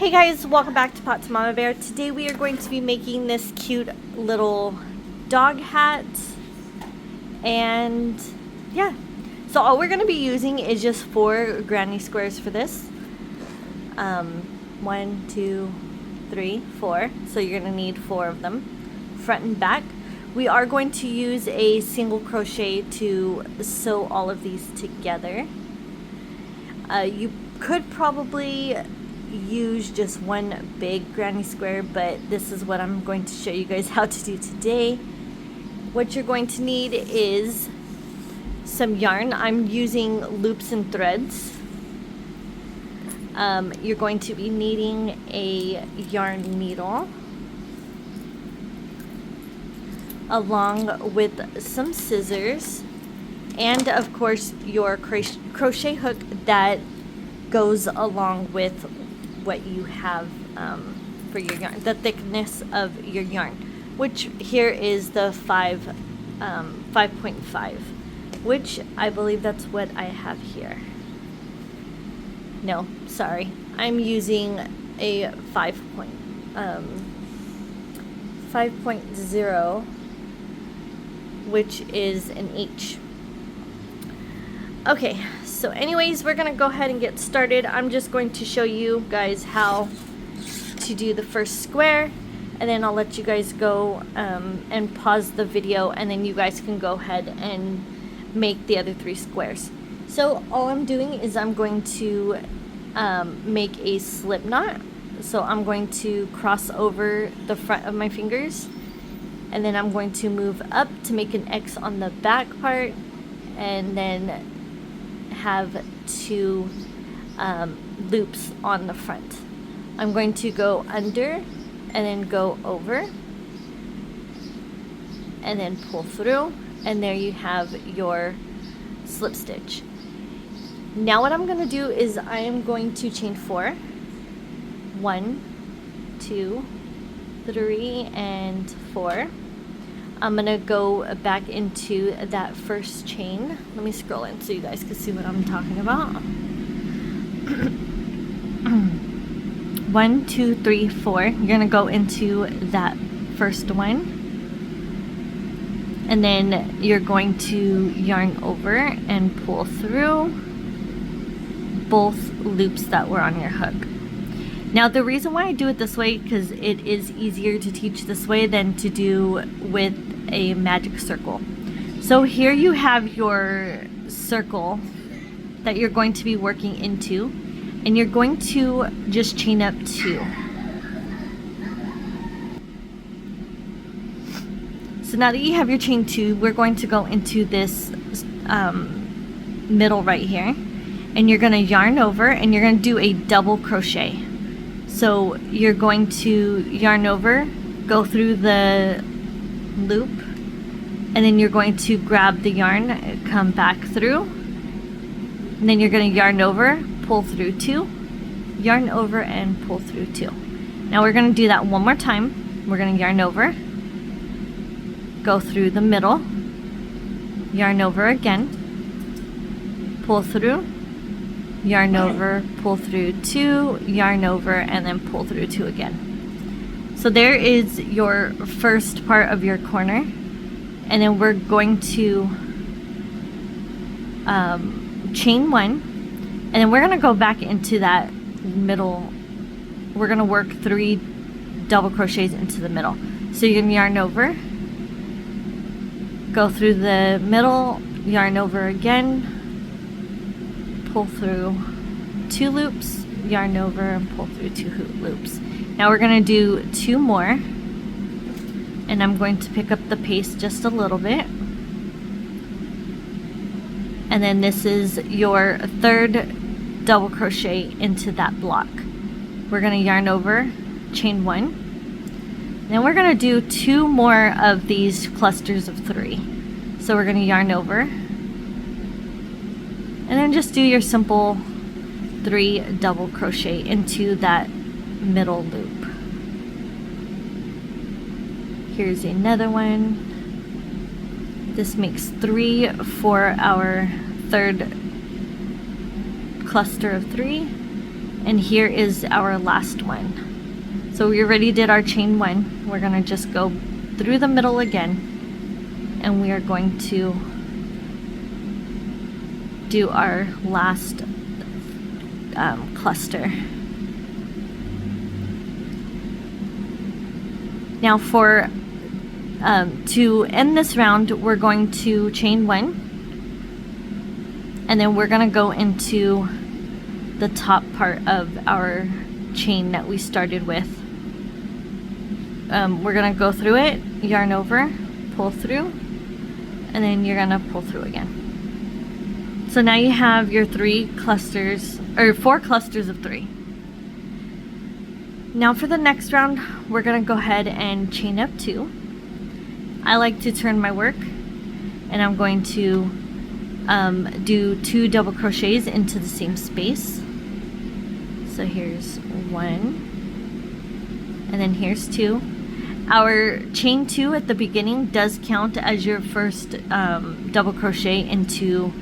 Hey guys, welcome back to Pot to Mama Bear. Today we are going to be making this cute little dog hat. And yeah, so all we're going to be using is just 4 granny squares for this. 1, 2, 3, 4. So you're going to need 4 of them, front and back. We are going to use a single crochet to sew all of these together. You could probably use just one big granny square, but this is what I'm going to show you guys how to do today. What you're going to need is some yarn. I'm using loops and threads. You're going to be needing a yarn needle along with some scissors, and of course your crochet hook that goes along with what you have for your yarn, the thickness of your yarn, which here is the 5.5, which I believe that's what I have here. No, sorry, I'm using a 5.0, which is an H. Okay, so anyways, we're gonna go ahead and get started. I'm just going to show you guys how to do the first square, and then I'll let you guys go and pause the video, and then you guys can go ahead and make the other 3 squares. So all I'm doing is I'm going to make a slip knot. So I'm going to cross over the front of my fingers, and then I'm going to move up to make an X on the back part, and then have 2 loops on the front. I'm going to go under and then go over and then pull through, and there you have your slip stitch. Now what I'm going to do is I am going to chain 4. 1, 2, 3, and 4. I'm gonna go back into that first chain. Let me scroll in so you guys can see what I'm talking about. 1, 2, 3, 4. You're gonna go into that first one, and then you're going to yarn over and pull through both loops that were on your hook. Now the reason why I do it this way, because it is easier to teach this way than to do with a magic circle. So here you have your circle that you're going to be working into, and you're going to just chain up 2. So now that you have your chain 2, we're going to go into this middle right here, and you're going to yarn over and you're going to do a double crochet. So you're going to yarn over, go through the loop, and then you're going to grab the yarn, come back through, and then you're going to yarn over, pull through 2, yarn over and pull through 2. Now we're going to do that one more time. We're going to yarn over, go through the middle, yarn over again, pull through, yarn over, pull through 2, yarn over, and then pull through 2 again. So there is your first part of your corner, and then we're going to chain 1, and then we're going to go back into that middle. We're going to work 3 double crochets into the middle. So you're going to yarn over, go through the middle, yarn over again, pull through 2 loops, yarn over and pull through 2 loops. Now we're going to do 2 more, and I'm going to pick up the pace just a little bit, and then this is your 3rd double crochet into that block. We're going to yarn over, chain 1, then we're going to do 2 more of these clusters of 3. So we're going to yarn over, and then just do your simple 3 double crochet into that middle loop. Here's another one. This makes 3 for our 3rd cluster of 3. And here is our last one. So we already did our chain 1. We're gonna just go through the middle again, and we are going to do our last cluster. Now for to end this round, we're going to chain 1, and then we're gonna go into the top part of our chain that we started with. We're gonna go through it, yarn over, pull through, and then you're gonna pull through again. So now you have your 3 clusters, or 4 clusters of 3. Now for the next round, we're gonna go ahead and chain up 2. I like to turn my work, and I'm going to do 2 double crochets into the same space. So here's 1, and then here's 2. Our chain 2 at the beginning does count as your first double crochet into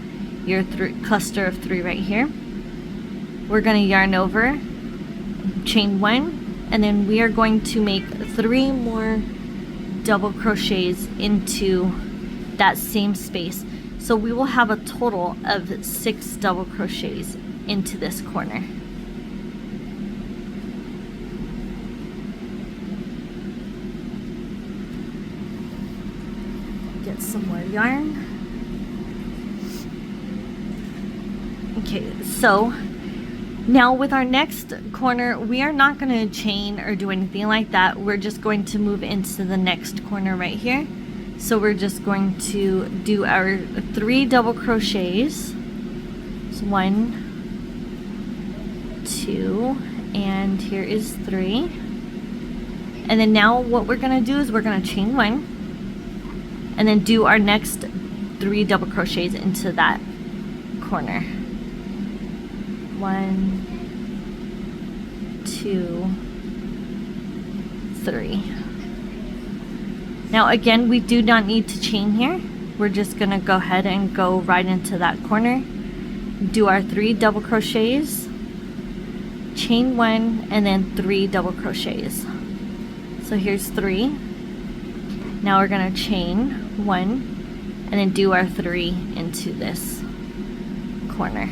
your cluster of 3 right here. We're going to yarn over, chain 1, and then we are going to make 3 more double crochets into that same space. So we will have a total of 6 double crochets into this corner. Get some more yarn. Okay, so now with our next corner, we are not going to chain or do anything like that. We're just going to move into the next corner right here. So we're just going to do our 3 double crochets. So 1, 2, and here is 3. And then now what we're going to do is we're going to chain 1 and then do our next 3 double crochets into that corner. 1, 2, 3. Now again, we do not need to chain here. We're just gonna go ahead and go right into that corner, do our 3 double crochets, chain 1, and then 3 double crochets. So here's 3. Now we're gonna chain 1 and then do our 3 into this corner.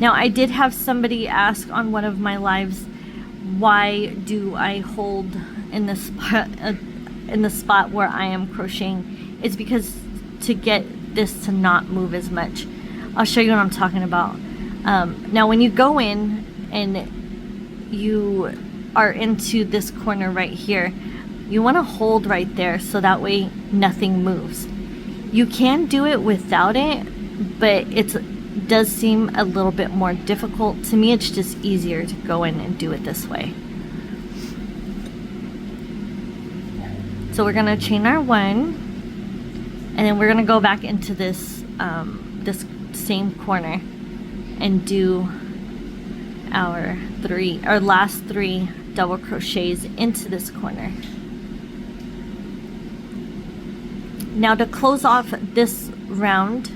Now I did have somebody ask on one of my lives, why do I hold in the spot where I am crocheting? It's because to get this to not move as much. I'll show you what I'm talking about. Now when you go in and you are into this corner right here, you want to hold right there so that way nothing moves. You can do it without it, but it does seem a little bit more difficult. To me, it's just easier to go in and do it this way. So we're going to chain our 1, and then we're going to go back into this this same corner and do our last 3 double crochets into this corner. Now to close off this round,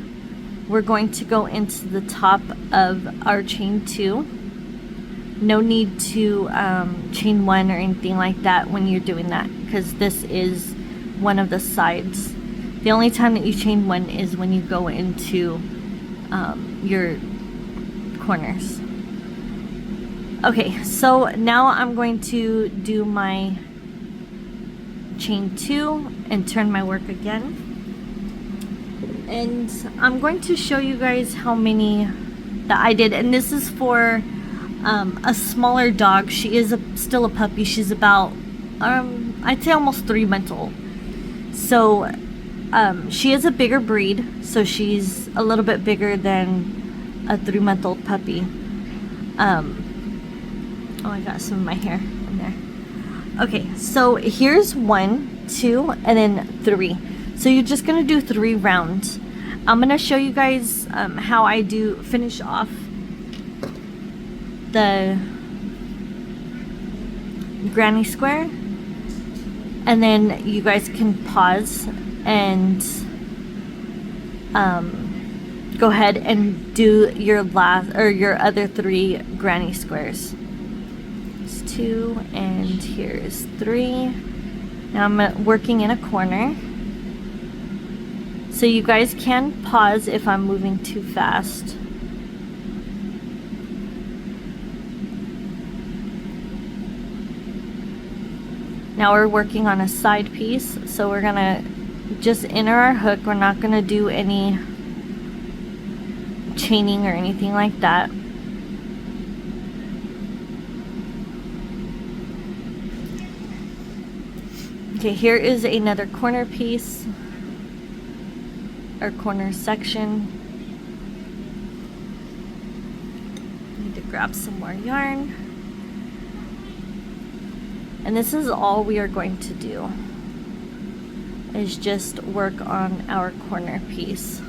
we're going to go into the top of our chain 2. No need to chain 1 or anything like that when you're doing that, because this is one of the sides. The only time that you chain 1 is when you go into your corners. Okay, so now I'm going to do my chain 2 and turn my work again. And I'm going to show you guys how many that I did. And this is for a smaller dog. She is still a puppy. She's about, I'd say almost 3 months old. So she is a bigger breed. So she's a little bit bigger than a 3-month-old puppy. Oh, I got some of my hair in there. Okay, so here's 1, 2, and then 3. So you're just gonna do 3 rounds. I'm gonna show you guys how I do finish off the granny square, and then you guys can pause and go ahead and do your last or your other 3 granny squares. It's 2 and here's 3. Now I'm working in a corner. So you guys can pause if I'm moving too fast. Now we're working on a side piece, so we're gonna just enter our hook. We're not gonna do any chaining or anything like that. Okay, here is another corner piece or corner section. Need to grab some more yarn. And this is all we are going to do, is just work on our corner piece.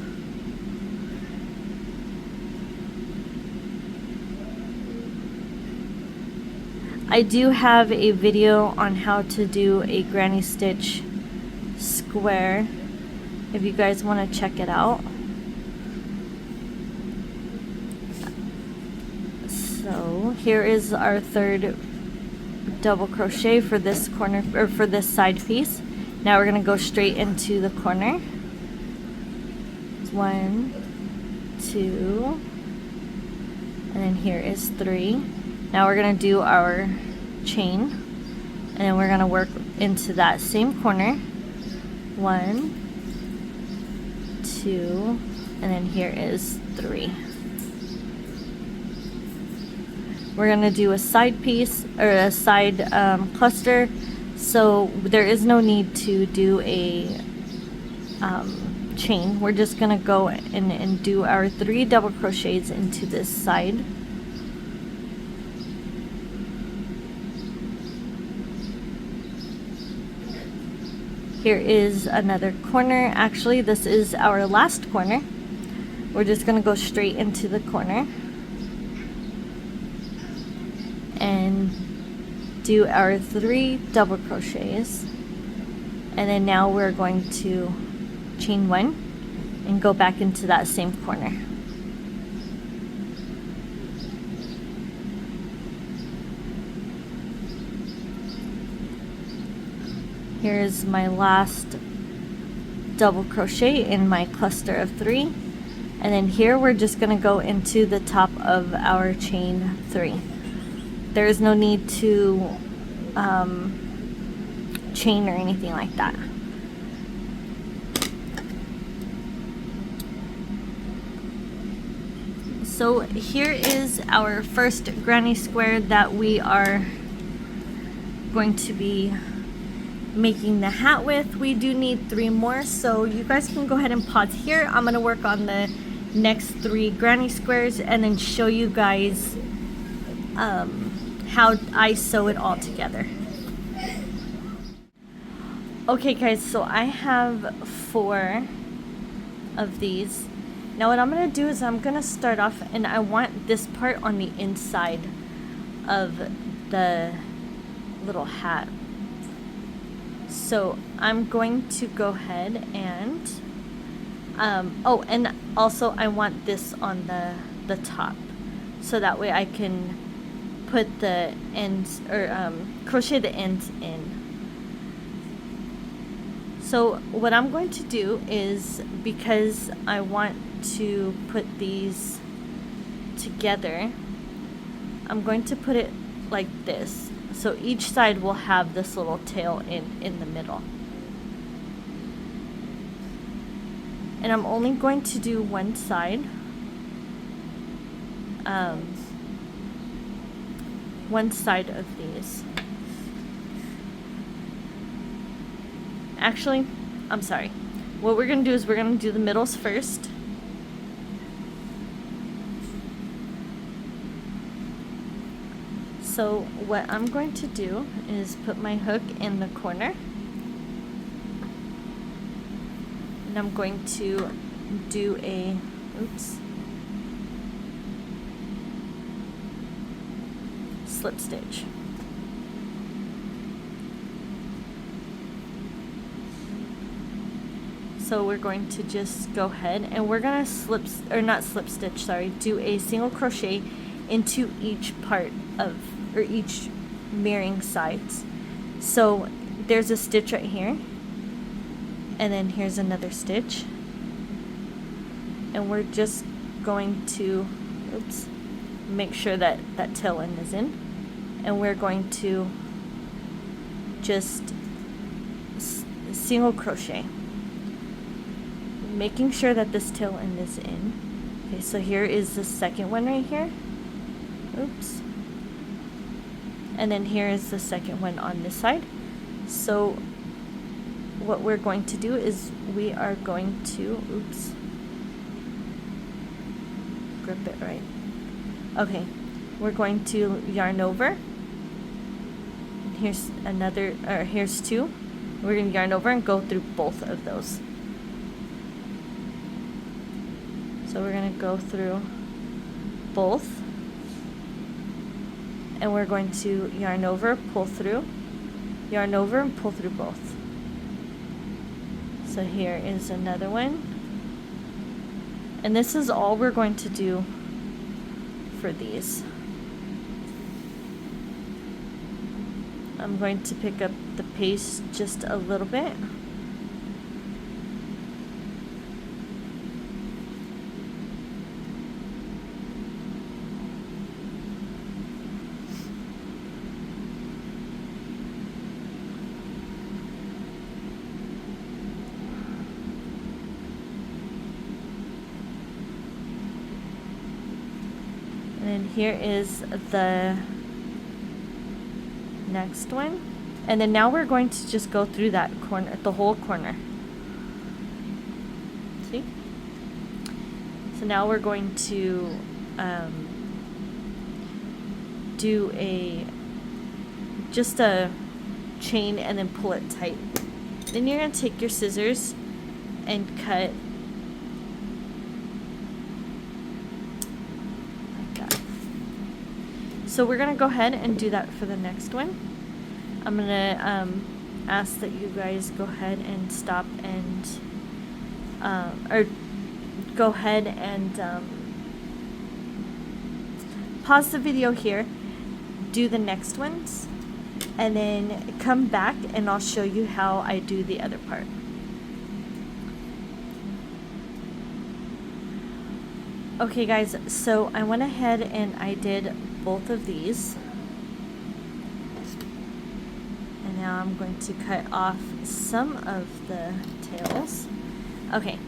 I do have a video on how to do a granny stitch square if you guys want to check it out. So here is our 3rd double crochet for this corner, or for this side piece. Now we're going to go straight into the corner. 1, 2, and then here is 3. Now we're going to do our chain, and then we're going to work into that same corner. 1, 2, and then here is 3. We're going to do a side piece, or a side cluster, so there is no need to do a chain. We're just going to go in and do our 3 double crochets into this side. Here is another corner. Actually, this is our last corner. We're just going to go straight into the corner and do our 3 double crochets, and then now we're going to chain 1 and go back into that same corner. Here's my last double crochet in my cluster of 3, and then here we're just going to go into the top of our chain 3. There is no need to chain or anything like that. So here is our first granny square that we are going to be making the hat with. We do need 3 more, so you guys can go ahead and pause here. I'm going to work on the next 3 granny squares and then show you guys how I sew it all together. Okay guys, so I have 4 of these. Now what I'm going to do is I'm going to start off, and I want this part on the inside of the little hat. So I'm going to go ahead and oh, and also I want this on the top, so that way I can put the ends, or crochet the ends in. So what I'm going to do is, because I want to put these together, I'm going to put it like this. So each side will have this little tail in the middle. And I'm only going to do one side. One side of these. Actually, I'm sorry. What we're going to do is we're going to do the middles first. So what I'm going to do is put my hook in the corner, and I'm going to do a slip stitch. So we're going to just go ahead and we're gonna do a single crochet into each part of, or each mirroring sides. So there's a stitch right here, and then here's another stitch, and we're just going to, oops, make sure that that tail end is in, and we're going to just single crochet, making sure that this tail end is in. Okay, so here is the second one right here. Oops. And then here is the second one on this side. So what we're going to do is we are going to, oops, grip it right. Okay, we're going to yarn over. Here's another, or here's two. We're going to yarn over and go through both of those. So we're going to go through both, and we're going to yarn over, pull through, yarn over, and pull through both. So here is another one, and this is all we're going to do for these. I'm going to pick up the pace just a little bit. And then here is the next one, and then now we're going to just go through that corner, the whole corner. See? So now we're going to do just a chain and then pull it tight. Then you're going to take your scissors and cut like that. So we're going to go ahead and do that for the next one. I'm going to ask that you guys go ahead and stop and or go ahead and pause the video here, do the next ones, and then come back and I'll show you how I do the other part. Okay guys, so I went ahead and I did both of these, and now I'm going to cut off some of the tails. Okay,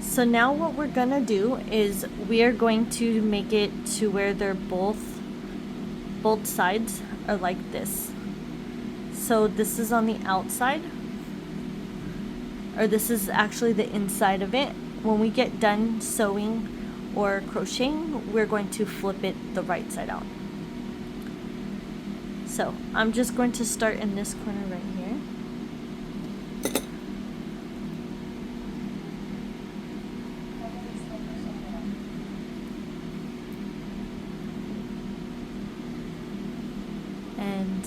so now what we're gonna do is we are going to make it to where they're both sides are like this. So this is on the outside, or this is actually the inside of it. When we get done sewing or crocheting, we're going to flip it the right side out. So I'm just going to start in this corner right here. And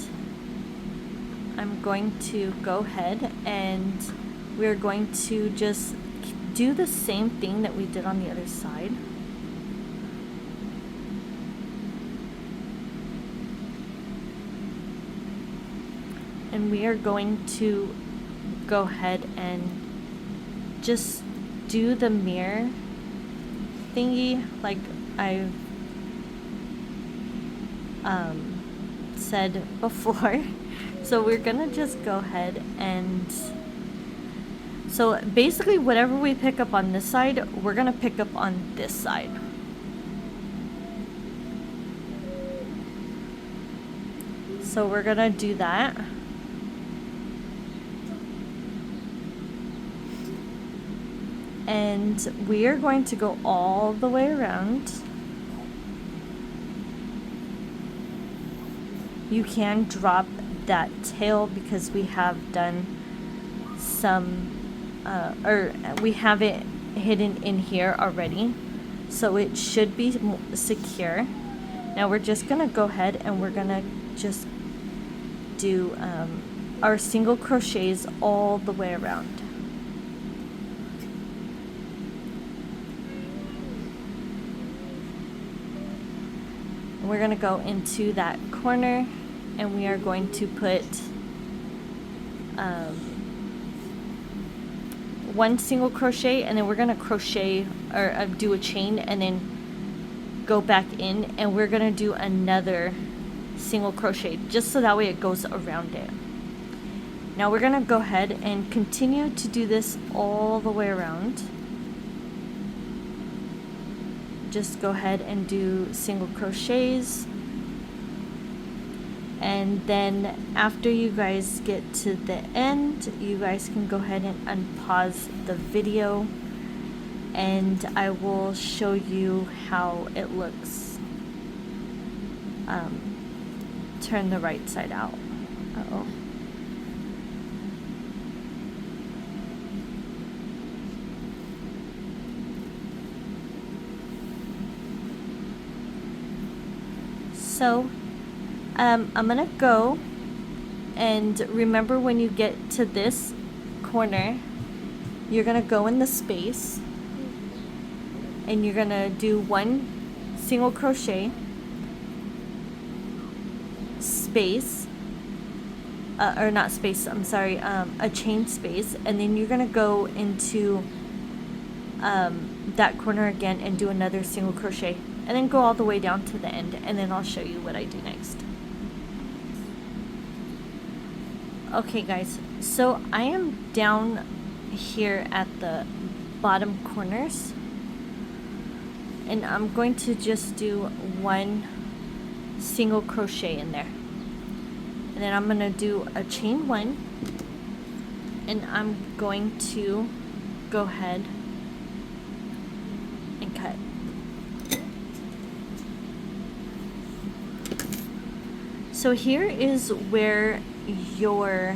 I'm going to go ahead and we're going to just do the same thing that we did on the other side. And we are going to go ahead and just do the mirror thingy like I said before. So we're gonna just go ahead and, so basically whatever we pick up on this side, we're gonna pick up on this side. So we're gonna do that. And we are going to go all the way around. You can drop that tail because we have done some or we have it hidden in here already, so it should be secure. Now we're just gonna go ahead and we're gonna just do our single crochets all the way around. we're going to go into that corner and we are going to put one single crochet, and then we're going to crochet or do a chain and then go back in, and we're going to do another single crochet just so that way it goes around it. Now we're going to go ahead and continue to do this all the way around. Just go ahead and do single crochets, and then after you guys get to the end, you guys can go ahead and unpause the video and I will show you how it looks. Turn the right side out. Uh-oh. So I'm gonna go, and remember when you get to this corner, you're gonna go in the space and you're gonna do one single crochet, space, or not space, I'm sorry, a chain space, and then you're gonna go into that corner again and do another single crochet, and then go all the way down to the end, and then I'll show you what I do next. Okay guys, so I am down here at the bottom corners, and I'm going to just do one single crochet in there, and then I'm going to do a chain one, and I'm going to go ahead and cut. So here is where your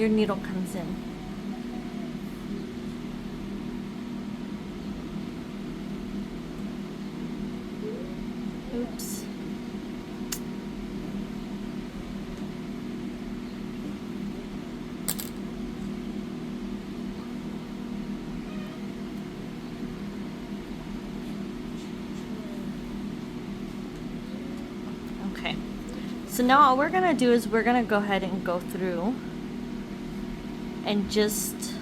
needle comes in. Oops. Okay, so now all we're gonna do is we're gonna go ahead and go through and just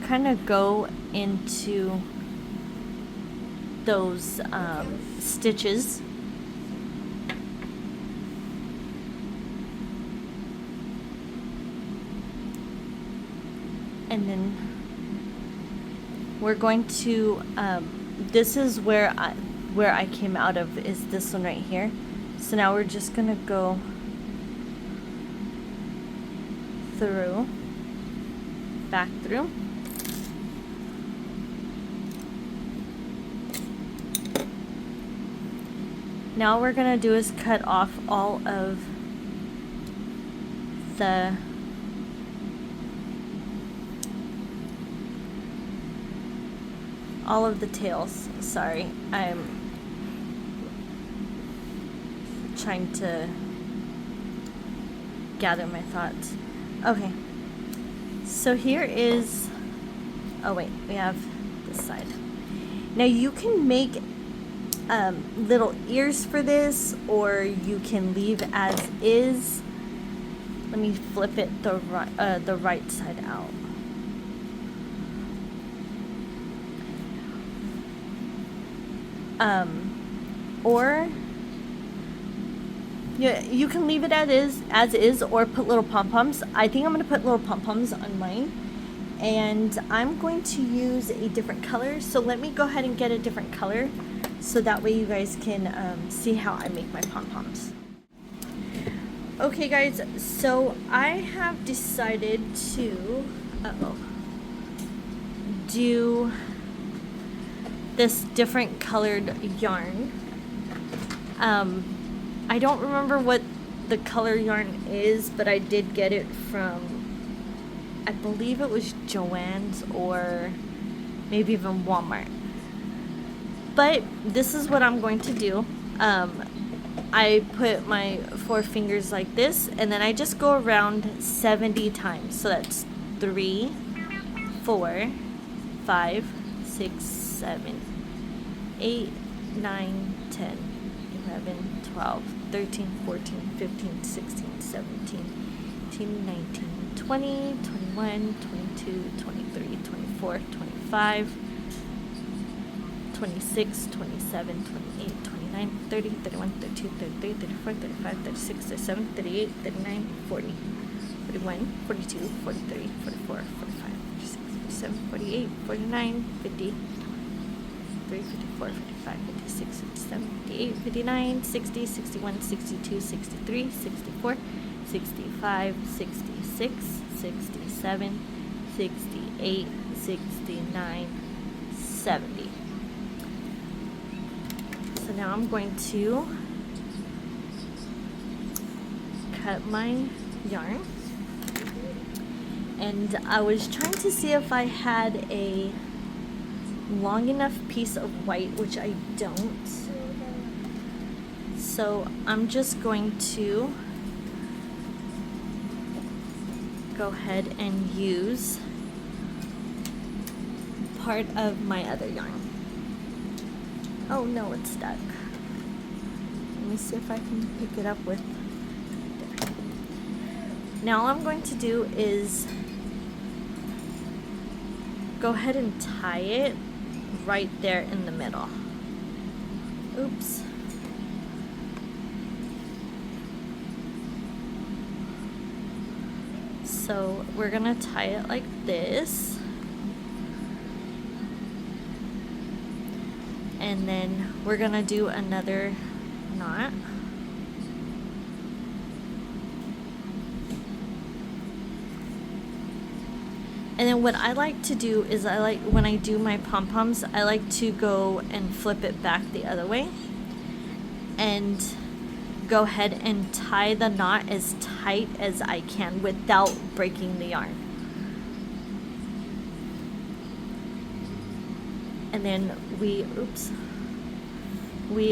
kind of go into those stitches, and then we're going to this is where I came out of, is this one right here. So now we're just gonna go through, back through, now we're gonna do is cut off all of the tails. Sorry, I'm trying to gather my thoughts. Okay, so here is, oh wait, we have this side. Now you can make little ears for this, or you can leave as is. Let me flip it the right side out. Or yeah, you can leave it as is, or put little pom-poms. I think I'm going to put little pom-poms on mine, and I'm going to use a different color. So let me go ahead and get a different color, so that way you guys can see how I make my pom-poms. Okay guys, so I have decided to do this different colored yarn. I don't remember what the color yarn is, but I did get it from, I believe it was Joann's or maybe even Walmart. But this is what I'm going to do. I put my 4 fingers like this, and then I just go around 70 times. So that's 3, 4, 5, 6, 7, 8, 9, 10, 11, 12, 13, 14, 15, 16, 17, 18, 19, 20, 21, 22, 23, 24, 25, 26, 27, 28, 29, 30, 31, 32, 33, 34, 35, 36, 37, 38, 39, 40, 41, 42, 43, 44, 45, 46, 47, 48, 49, 50, 54, 55, 56, 57, 58, 59, 60, 61, 62, 63, 64, 65, 66, 67, 68, 69, 70. So now I'm going to cut my yarn, and I was trying to see if I had a long enough piece of white, which I don't. So I'm just going to go ahead and use part of my other yarn. Oh no, it's stuck. Let me see if I can pick it up with. Now all I'm going to do is go ahead and tie it right there in the middle. Oops. So we're gonna tie it like this. And then we're gonna do another knot. And then what I like to do is when I do my pom-poms, I like to go and flip it back the other way and go ahead and tie the knot as tight as I can without breaking the yarn. And then we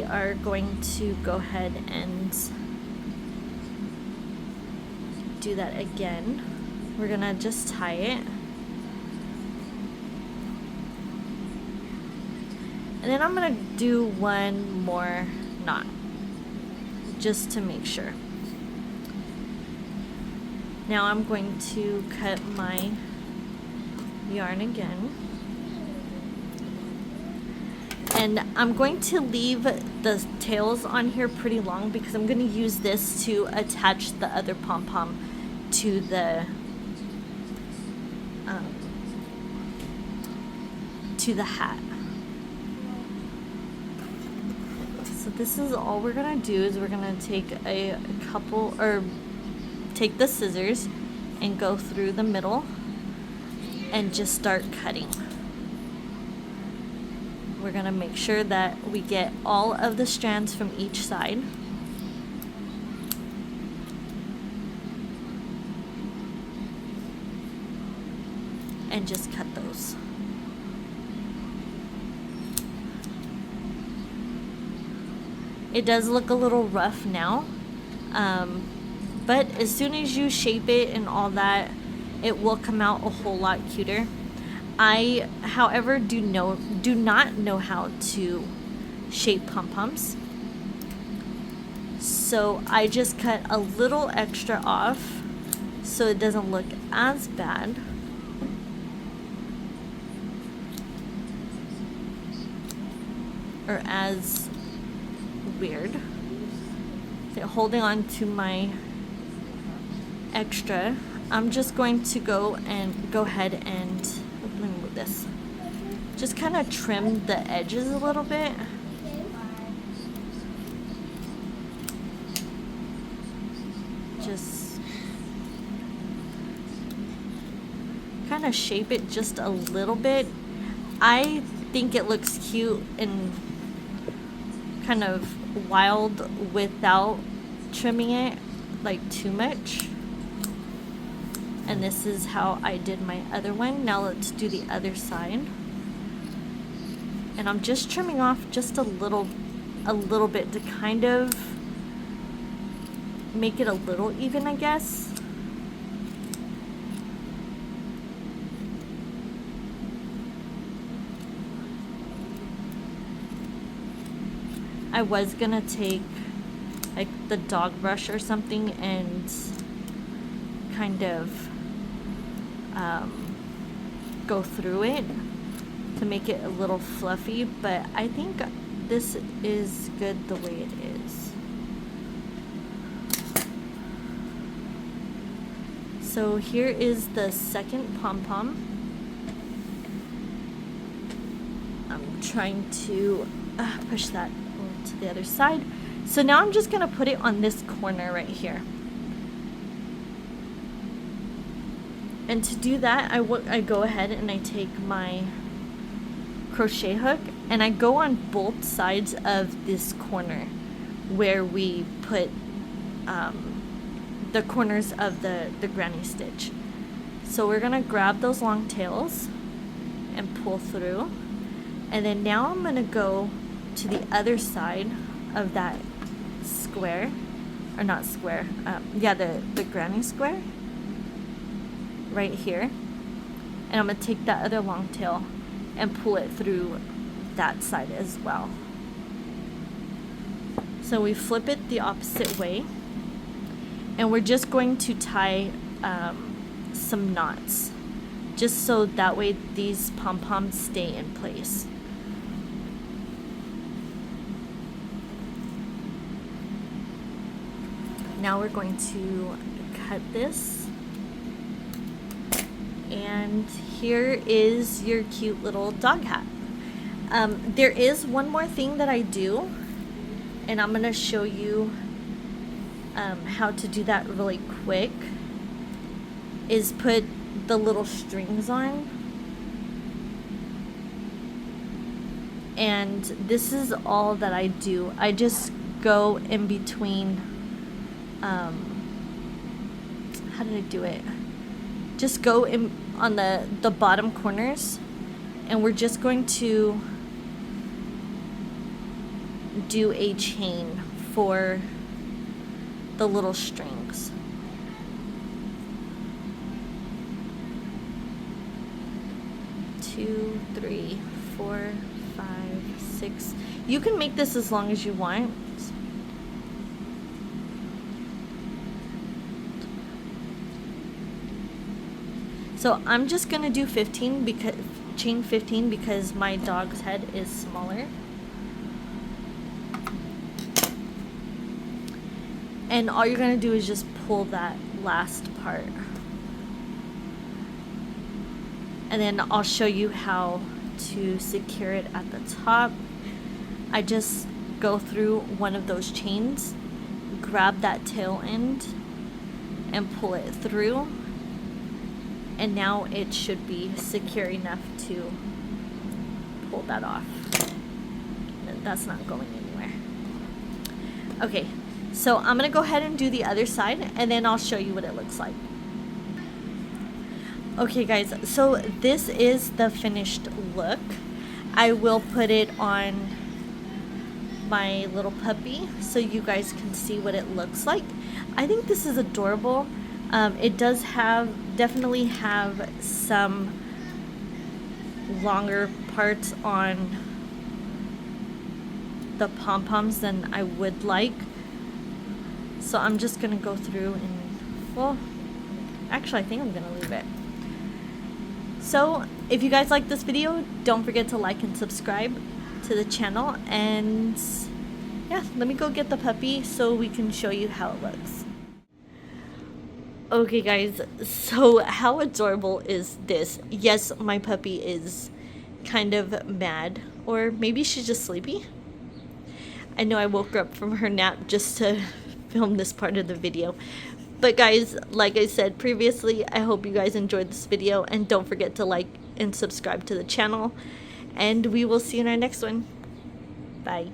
are going to go ahead and do that again. We're gonna just tie it. And then I'm gonna do one more knot, just to make sure. Now I'm going to cut my yarn again. And I'm going to leave the tails on here pretty long because I'm going to use this to attach the other pom-pom to the hat. So this is all we're going to do is we're going to take take the scissors and go through the middle and just start cutting. We're going to make sure that we get all of the strands from each side. And just cut those. It does look a little rough now, but as soon as you shape it and all that, it will come out a whole lot cuter. I, however, do not know how to shape pom-poms, so I just cut a little extra off so it doesn't look as bad. Or as weird. So holding on to my extra, I'm just going to go ahead and let me move this. Just kind of trim the edges a little bit. Just kind of shape it just a little bit. I think it looks cute and kind of wild without trimming it like too much. And this is how I did my other one. Now let's do the other side. And I'm just trimming off just a little bit to kind of make it a little even, I guess. I was gonna take like the dog brush or something and kind of go through it to make it a little fluffy, but I think this is good the way it is. So here is the second pom-pom. I'm trying to push that to the other side. So now I'm just gonna put it on this corner right here. And to do that, I go ahead and I take my crochet hook and I go on both sides of this corner where we put the corners of the granny stitch. So we're gonna grab those long tails and pull through, and then now I'm gonna go to the other side of that square, or not square, yeah, the granny square right here, and I'm gonna take that other long tail and pull it through that side as well. So we flip it the opposite way, and we're just going to tie some knots, just so that way these pom-poms stay in place. Now we're going to cut this. And here is your cute little dog hat. There is one more thing that I do, and I'm gonna show you how to do that really quick, is put the little strings on. And this is all that I do. I just go in between, how did I do it? Just go in on the bottom corners, and we're just going to do a chain for the little strings. Two, 3, 4, 5, 6. You can make this as long as you want. So I'm just gonna do 15 because chain 15 because my dog's head is smaller. And all you're gonna do is just pull that last part. And then I'll show you how to secure it at the top. I just go through one of those chains, grab that tail end, and pull it through. And now it should be secure enough to pull that off. That's not going anywhere. Okay, so I'm gonna go ahead and do the other side, and then I'll show you what it looks like. Okay guys, so this is the finished look. I will put it on my little puppy so you guys can see what it looks like. I think this is adorable. It does definitely have some longer parts on the pom-poms than I would like. So I'm just gonna go through and, well, actually I think I'm gonna leave it. So if you guys like this video, don't forget to like and subscribe to the channel, and yeah, let me go get the puppy so we can show you how it looks. Okay guys, so how adorable is this? Yes, my puppy is kind of mad, or maybe she's just sleepy. I know I woke her up from her nap just to film this part of the video. But guys, like I said previously, I hope you guys enjoyed this video, and don't forget to like and subscribe to the channel, and we will see you in our next one. Bye.